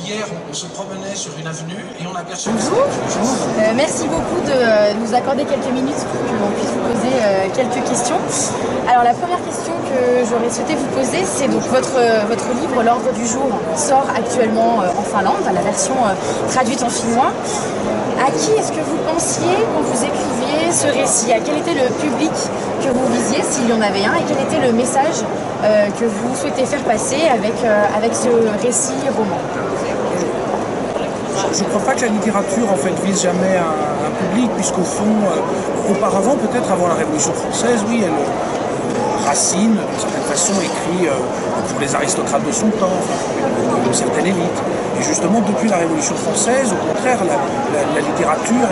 Hier, on se promenait sur une avenue et on aperçut... Bonjour. Merci beaucoup de nous accorder quelques minutes pour que l'on puisse vous poser quelques questions. Alors la première question que j'aurais souhaité vous poser, c'est donc votre livre L'Ordre du jour sort actuellement en Finlande, la version traduite en finnois. À qui est-ce que vous pensiez quand vous écriviez ce récit? À quel était le public que vous visiez, s'il y en avait un, et quel était le message que vous souhaitez faire passer avec ce récit roman? Je ne crois pas que la littérature en fait vise jamais un public, puisqu'au fond, auparavant, peut-être avant la Révolution française, oui, Racine, d'une certaine façon, écrit pour les aristocrates de son temps, pour une certaine élite. Et justement, depuis la Révolution française, au contraire, la littérature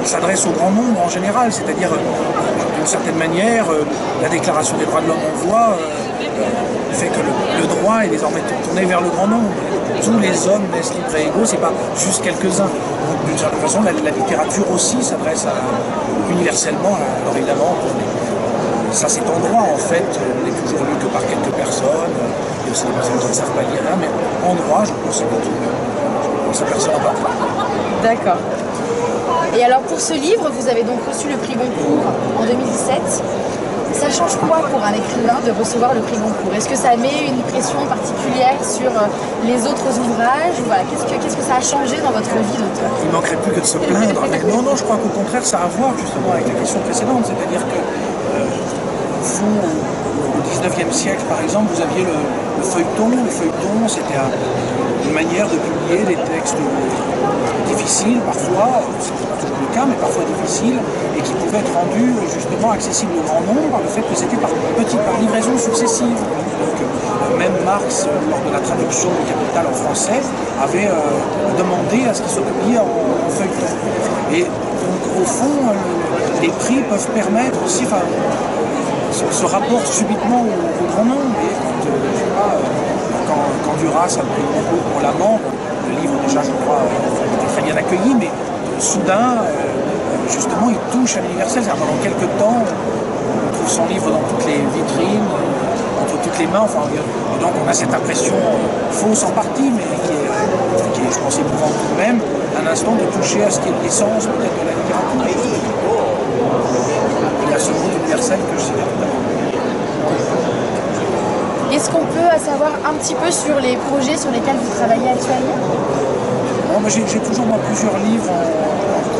s'adresse au grand nombre en général, c'est-à-dire, d'une certaine manière, la Déclaration des droits de l'homme en voix fait que le droit est désormais tourné vers le grand nombre. Tous les hommes naissent libres et égaux, c'est pas juste quelques-uns. Donc d'une certaine façon, la littérature aussi s'adresse universellement, alors évidemment, ça c'est en droit en fait, on n'est toujours lu que par quelques personnes, il y a aussi des personnes qui ne savent pas lire, mais en droit, je pense que on s'aperçoit pas. D'accord. Et alors pour ce livre, vous avez donc reçu le prix Goncourt en 2017. Ça change quoi pour un écrivain de recevoir le prix Goncourt? Est-ce que ça met une pression particulière sur les autres ouvrages? Voilà. Qu'est-ce que ça a changé dans votre vie d'auteur? Il ne manquerait plus que de se plaindre. Mais non, je crois qu'au contraire, ça a à voir justement avec la question précédente. C'est-à-dire que, au fond, au XIXe siècle, par exemple, vous aviez le feuilleton. Le feuilleton, c'était une manière de publier des textes difficiles, parfois, c'était pas toujours le cas, mais parfois difficiles, et qui pouvaient être rendus justement accessibles au grand nombre par le fait que c'était par livraison successive. Donc, même Marx, lors de la traduction du Capital en français, avait demandé à ce qu'il soit publié en feuilleton. Et donc, au fond, les prix peuvent permettre aussi, ce rapport subitement au grand nombre. Et quand Duras a pris le Goncourt pour l'amant, le livre déjà, je crois, était très bien accueilli, mais soudain, justement, il touche à l'universel. Pendant quelques temps, on trouve son livre dans toutes les vitrines, entre toutes les mains, et donc on a cette impression fausse en partie, mais qui est, je pense, émouvante tout de même, un instant de toucher à ce qui est l'essence peut-être de la littérature. Il y a ce mot universel que je citais tout à l'heure. Est-ce qu'on peut savoir un petit peu sur les projets sur lesquels vous travaillez actuellement? J'ai toujours plusieurs livres en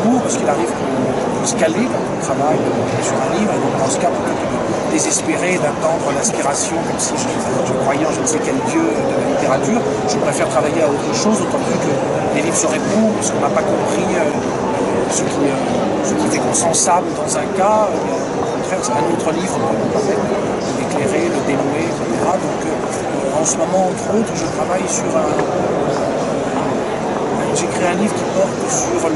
cours, parce qu'il arrive qu'on se caler quand on travaille sur un livre, et donc dans ce cas, plutôt que de désespérer, d'attendre l'inspiration, comme si je croyais en je ne sais quel dieu de la littérature, je préfère travailler à autre chose, d'autant plus que les livres se répondent, parce qu'on n'a pas compris ce qui était consensable dans un cas, au contraire, c'est un autre livre pour nous permettre de l'éclairer, de dénouer, etc. Donc en ce moment, entre autres, je travaille sur j'ai créé un livre qui porte sur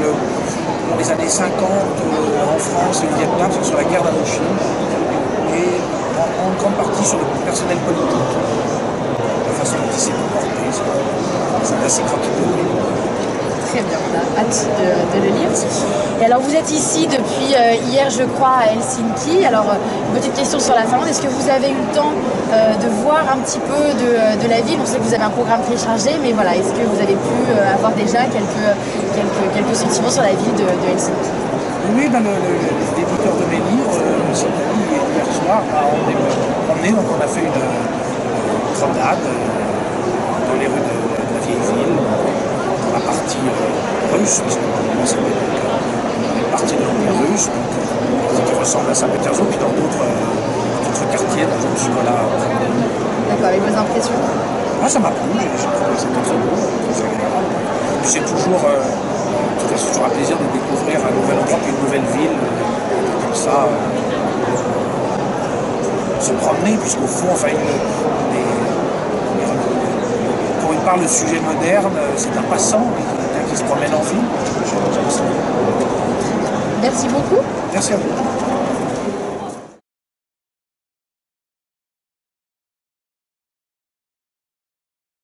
les années 50 en France et au Vietnam, sur la guerre d'Indochine, et en grande partie sur le personnel politique, la façon dont il s'est comporté. C'est assez croquis. Très bien, on a hâte de le lire. Et alors vous êtes ici depuis hier, je crois, à Helsinki. Alors, petite question sur la Finlande, est-ce que vous avez eu le temps de voir un petit peu de la ville? On sait que vous avez un programme très chargé, mais voilà, est-ce que vous avez pu avoir déjà quelques sentiments sur la ville de Helsinki? Oui, l'éditeur de mes livres, Sylvie, hier soir, m'a emmené, donc on a fait une promenade dans les rues de la vieille ville, dans la partie russe, parce que c'est une partie de l'Empire russe, qui ressemble à Saint-Pétersbourg, puis dans d'autres quartiers, donc je me suis promené. D'accord, avec vos impressions? Ça m'a plu, j'ai trouvé que c'était très beau, très agréable. Puis c'est toujours un plaisir de découvrir un nouvel endroit, puis une nouvelle ville, comme ça, se promener, puisqu'au fond, pour une part, le sujet moderne, c'est un passant qui se promène en ville. Merci beaucoup. Merci à vous.